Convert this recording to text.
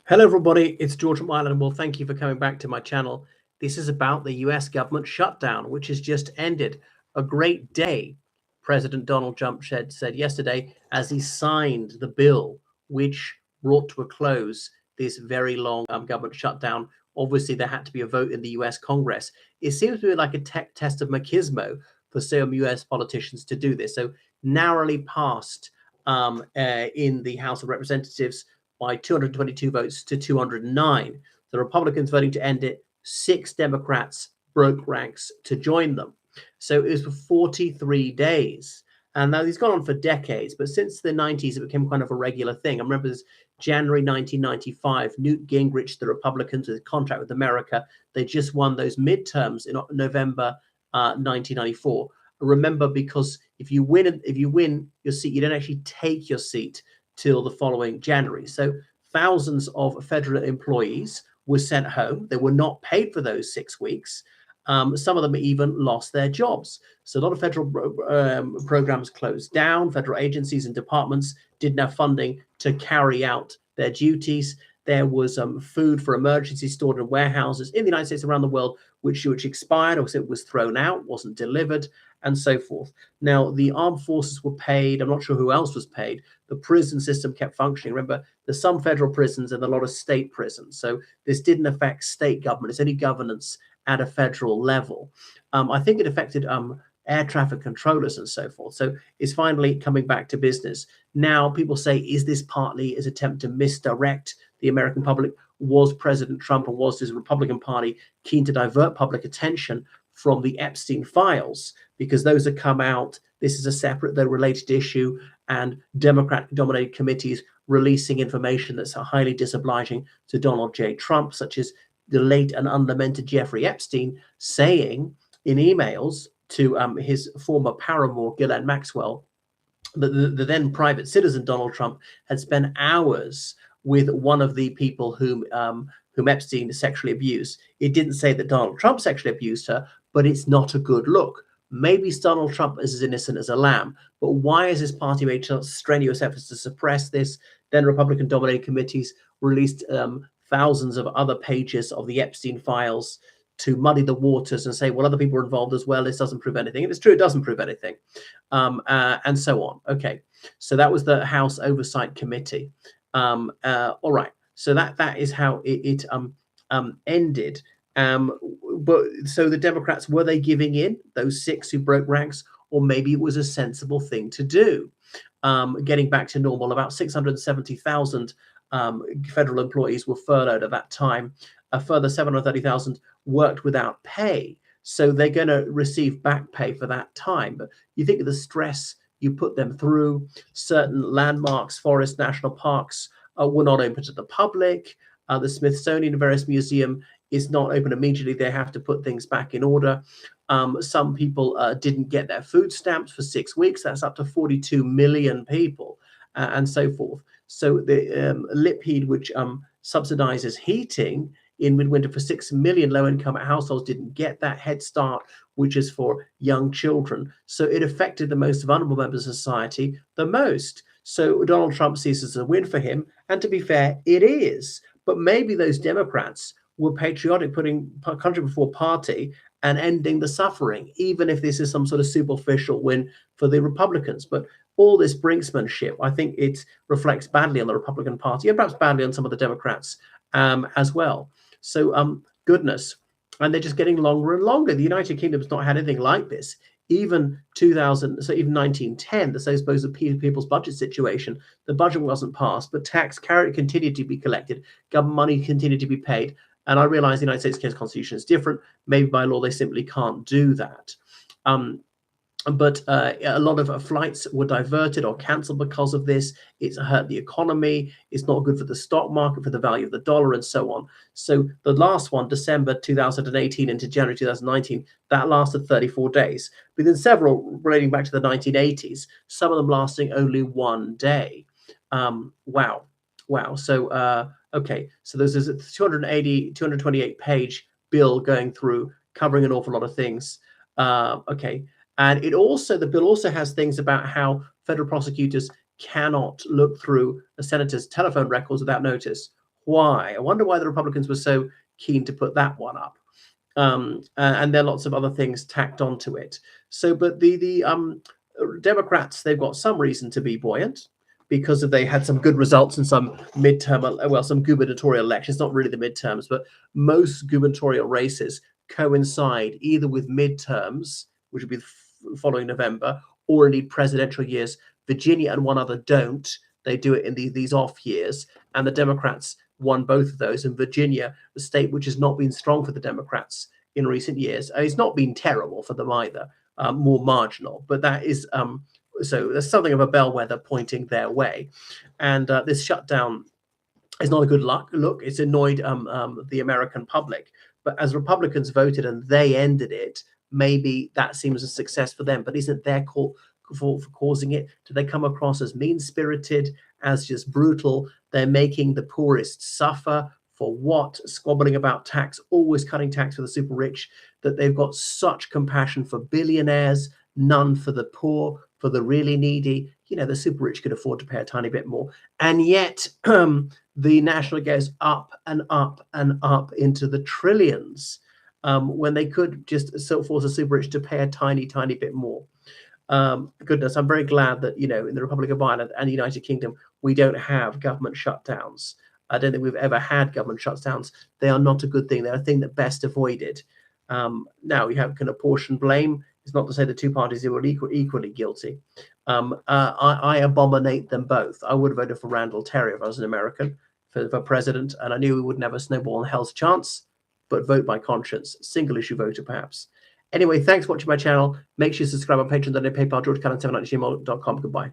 Hello, everybody. It's George from Ireland. Well, thank you for coming back to my channel. This is about the US government shutdown, which has just ended. A great day, President Donald Trump said yesterday as he signed the bill, which brought to a close this very long government shutdown. Obviously, there had to be a vote in the US Congress. It seems to be like a test of machismo for some US politicians to do this. So narrowly passed in the House of Representatives by 222 votes to 209. The Republicans voting to end it, 6 Democrats broke ranks to join them. So it was for 43 days. And now he's gone on for decades, but since the 90s, it became kind of a regular thing. I remember this January 1995, Newt Gingrich, the Republicans with a contract with America, they just won those midterms in November 1994. Remember, because if you win your seat, you don't actually take your seat till the following January. So thousands of federal employees were sent home. They were not paid for those 6 weeks. Some of them even lost their jobs. So a lot of federal programs closed down. Federal agencies and departments didn't have funding to carry out their duties. There was food for emergency stored in warehouses in the United States, around the world, which expired, or it was thrown out, wasn't delivered, and so forth. Now, the armed forces were paid. I'm not sure who else was paid. The prison system kept functioning. Remember, there's some federal prisons and a lot of state prisons. So this didn't affect state government. It's only governance at a federal level. I think it affected air traffic controllers and so forth. So it's finally coming back to business. Now, people say, is this partly his attempt to misdirect the American public? Was President Trump and was his Republican Party keen to divert public attention from the Epstein files? Because those have come out. This is a separate, though related issue, and Democrat-dominated committees releasing information that's highly disobliging to Donald J. Trump, such as the late and unlamented Jeffrey Epstein saying in emails to his former paramour, Ghislaine Maxwell, that the then private citizen Donald Trump had spent hours with one of the people whom Epstein sexually abused. It didn't say that Donald Trump sexually abused her, but it's not a good look. Maybe Donald Trump is as innocent as a lamb, but why has his party made strenuous efforts to suppress this? Then Republican-dominated committees released thousands of other pages of the Epstein files to muddy the waters and say, well, other people are involved as well. This doesn't prove anything. And it's true, it doesn't prove anything, and so on. Okay, so that was the House Oversight Committee. All right, so that is how it ended. But so the Democrats, were they giving in, those 6 who broke ranks, or maybe it was a sensible thing to do? Getting back to normal, about 670,000 federal employees were furloughed at that time. A further 730,000 worked without pay. So they're going to receive back pay for that time. But you think of the stress you put them through. Certain landmarks, forests, national parks were not open to the public. The Smithsonian and various museum is not open immediately. They have to put things back in order. Some people didn't get their food stamps for 6 weeks. That's up to 42 million people, and so forth. So the LIPHEAD, which subsidizes heating in midwinter for 6 million low-income households, didn't get that Head Start, which is for young children. So it affected the most vulnerable members of society the most. So Donald Trump sees this as a win for him. And to be fair, it is. But maybe those Democrats were patriotic, putting country before party and ending the suffering, even if this is some sort of superficial win for the Republicans. But all this brinksmanship, I think it reflects badly on the Republican Party and perhaps badly on some of the Democrats as well. So goodness, and they're just getting longer and longer. The United Kingdom's not had anything like this. Even 2000, so even 1910, the supposed people's budget situation, the budget wasn't passed, but tax continued to be collected, government money continued to be paid. And I realize the United States Constitution is different. Maybe by law they simply can't do that. But a lot of flights were diverted or cancelled because of this. It's hurt the economy. It's not good for the stock market, for the value of the dollar, and so on. So the last one, December 2018 into January 2019, that lasted 34 days. But then several relating back to the 1980s, some of them lasting only 1 day. Wow. So, okay, so there's a 228 page bill going through, covering an awful lot of things. Okay. And the bill also has things about how federal prosecutors cannot look through a senator's telephone records without notice. Why? I wonder why the Republicans were so keen to put that one up. And there are lots of other things tacked onto it. So, but the Democrats, they've got some reason to be buoyant because they had some good results in some midterm, well, some gubernatorial elections, not really the midterms, but most gubernatorial races coincide either with midterms, which would be the following November, or indeed presidential years. Virginia and one other don't. They do it in these off years, and the Democrats won both of those. And Virginia, the state which has not been strong for the Democrats in recent years, it's not been terrible for them either, more marginal, but that is so there's something of a bellwether pointing their way. And this shutdown is not a good look. It's annoyed the American public. But as Republicans voted and they ended it, maybe that seems a success for them. But isn't their call for causing it? Do they come across as mean-spirited, as just brutal? They're making the poorest suffer for what? Squabbling about tax, always cutting tax for the super rich, that they've got such compassion for billionaires, none for the poor, for the really needy. You know, the super rich could afford to pay a tiny bit more. And yet the national goes up and up and up into the trillions when they could just force the super rich to pay a tiny, tiny bit more. Goodness, I'm very glad that, you know, in the Republic of Ireland and the United Kingdom, we don't have government shutdowns. I don't think we've ever had government shutdowns. They are not a good thing. They're a thing that best avoided. Now, you can apportion blame. It's not to say the two parties who are equally guilty. I abominate them both. I would have voted for Randall Terry if I was an American for president, and I knew we wouldn't have a snowball in hell's chance, but vote by conscience. Single issue voter, perhaps. Anyway, thanks for watching my channel. Make sure you subscribe on Patreon, donate, PayPal, georgecannon7@gmail.com. Goodbye.